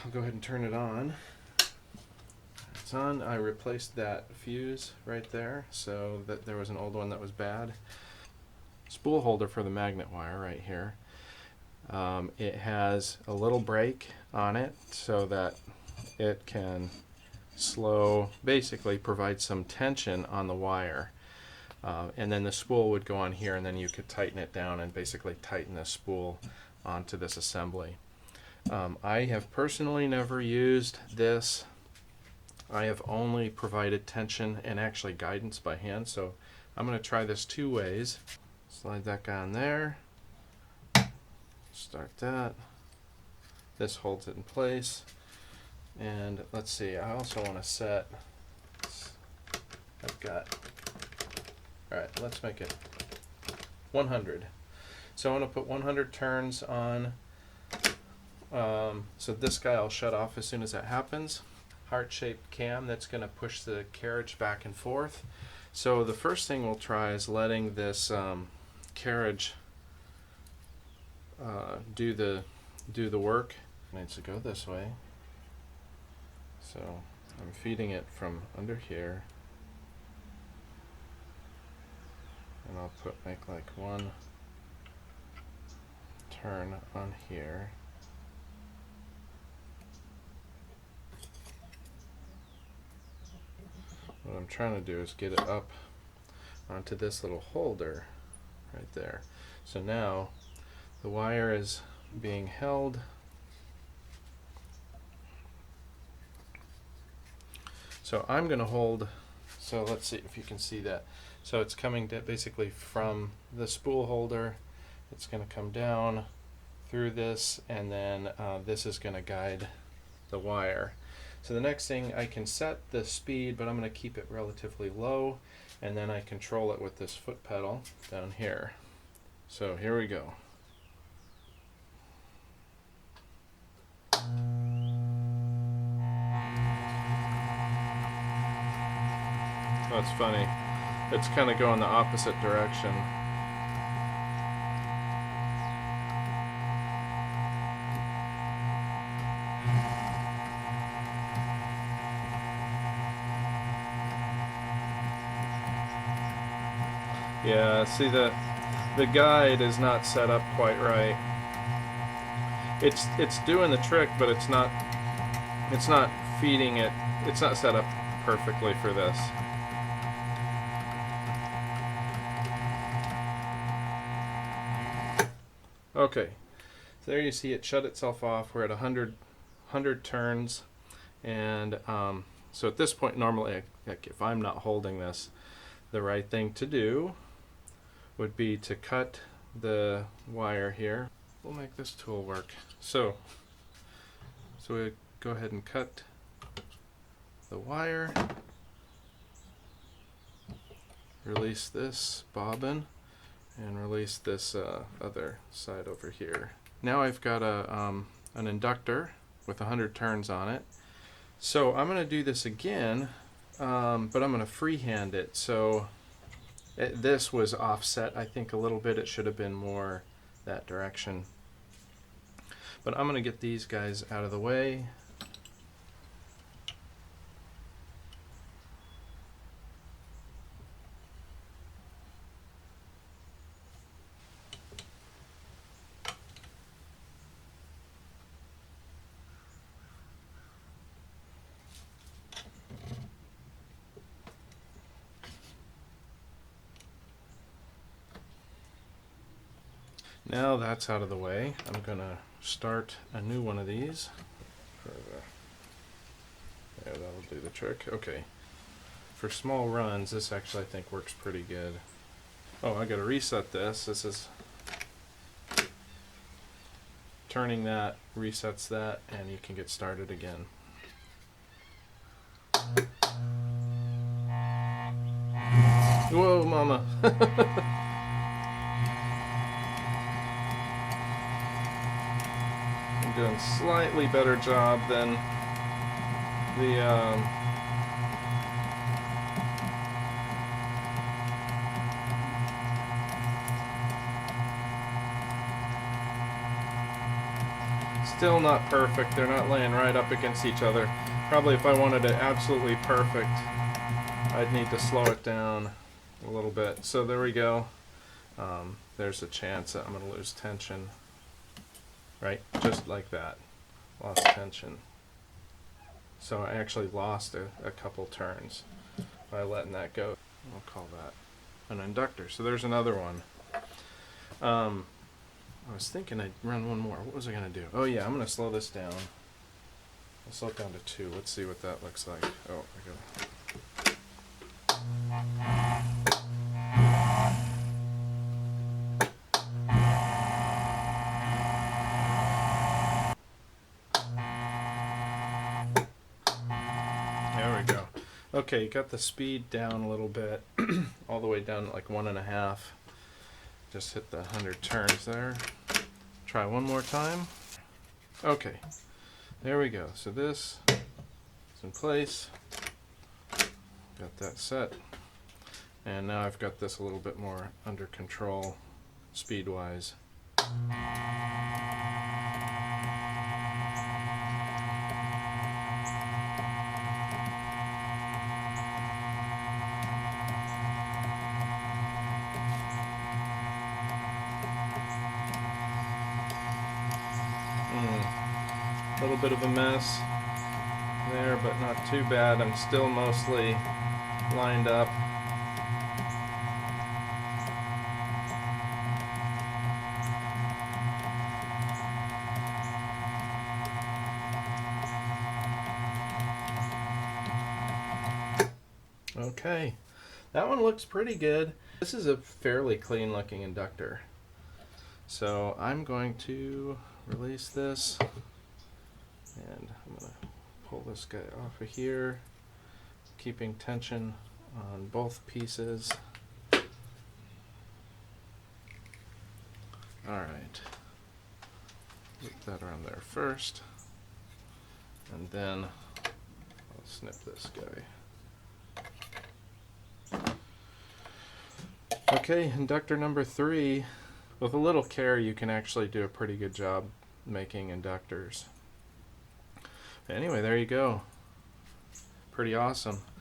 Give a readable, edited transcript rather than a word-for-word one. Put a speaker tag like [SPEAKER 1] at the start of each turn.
[SPEAKER 1] I'll go ahead and turn it on. It's on. I replaced that fuse right there, so that there was an old one that was bad. Spool holder for the magnet wire right here. It has a little brake on it so that it can basically provide some tension on the wire. And then the spool would go on here, and then you could tighten it down and basically tighten the spool onto this assembly. I have personally never used this. I have only provided tension and actually guidance by hand, so I'm going to try this two ways. Slide that guy on there, start that. This holds it in place, and let's see, I also want to set, alright, let's make it 100. So I want to put 100 turns on, so this guy will shut off as soon as that happens. Heart-shaped cam that's going to push the carriage back and forth. So the first thing we'll try is letting this carriage do the work. It needs to go this way. So I'm feeding it from under here, and I'll make like one turn on here. What I'm trying to do is get it up onto this little holder right there. So now the wire is being held. So I'm going to hold, so let's see if you can see that. So it's coming basically from the spool holder. It's going to come down through this, and then this is going to guide the wire. So the next thing, I can set the speed, but I'm going to keep it relatively low, and then I control it with this foot pedal down here. So here we go. Oh, it's funny. It's kind of going the opposite direction. Yeah, see the guide is not set up quite right. It's doing the trick, but it's not feeding it. It's not set up perfectly for this. Okay, so there you see it shut itself off. We're at 100 turns, and so at this point, normally, like if I'm not holding this, the right thing to do would be to cut the wire here. We'll make this tool work. So we go ahead and cut the wire, release this bobbin, and release this other side over here. Now I've got an inductor with 100 turns on it. So I'm going to do this again, but I'm going to freehand it. So this was offset, I think, a little bit. It should have been more that direction. But I'm going to get these guys out of the way. Now that's out of the way, I'm going to start a new one of these. Yeah, that'll do the trick. Okay. For small runs, this actually I think works pretty good. Oh, I got to reset this. This is turning that, resets that, and you can get started again. Whoa, mama. Doing slightly better job than the Still not perfect. They're not laying right up against each other. Probably if I wanted it absolutely perfect, I'd need to slow it down a little bit. So there we go. There's a chance that I'm going to lose tension. Right? Just like that. Lost tension. So I actually lost a couple turns by letting that go. We'll call that an inductor. So there's another one. I was thinking I'd run one more. What was I going to do? Oh yeah, I'm going to slow this down. I'll slow it down to 2. Let's see what that looks like. Oh, I got. There we go. Okay, got the speed down a little bit, all the way down to like 1.5. Just hit the 100 turns there. Try one more time. Okay, there we go. So this is in place. Got that set. And now I've got this a little bit more under control, speed-wise. A little bit of a mess there, but not too bad. I'm still mostly lined up. Okay, that one looks pretty good. This is a fairly clean looking inductor. So I'm going to release this, and I'm going to pull this guy off of here, keeping tension on both pieces. Alright, put that around there first, and then I'll snip this guy. Okay, inductor number 3. With a little care, you can actually do a pretty good job making inductors. Anyway, there you go. Pretty awesome.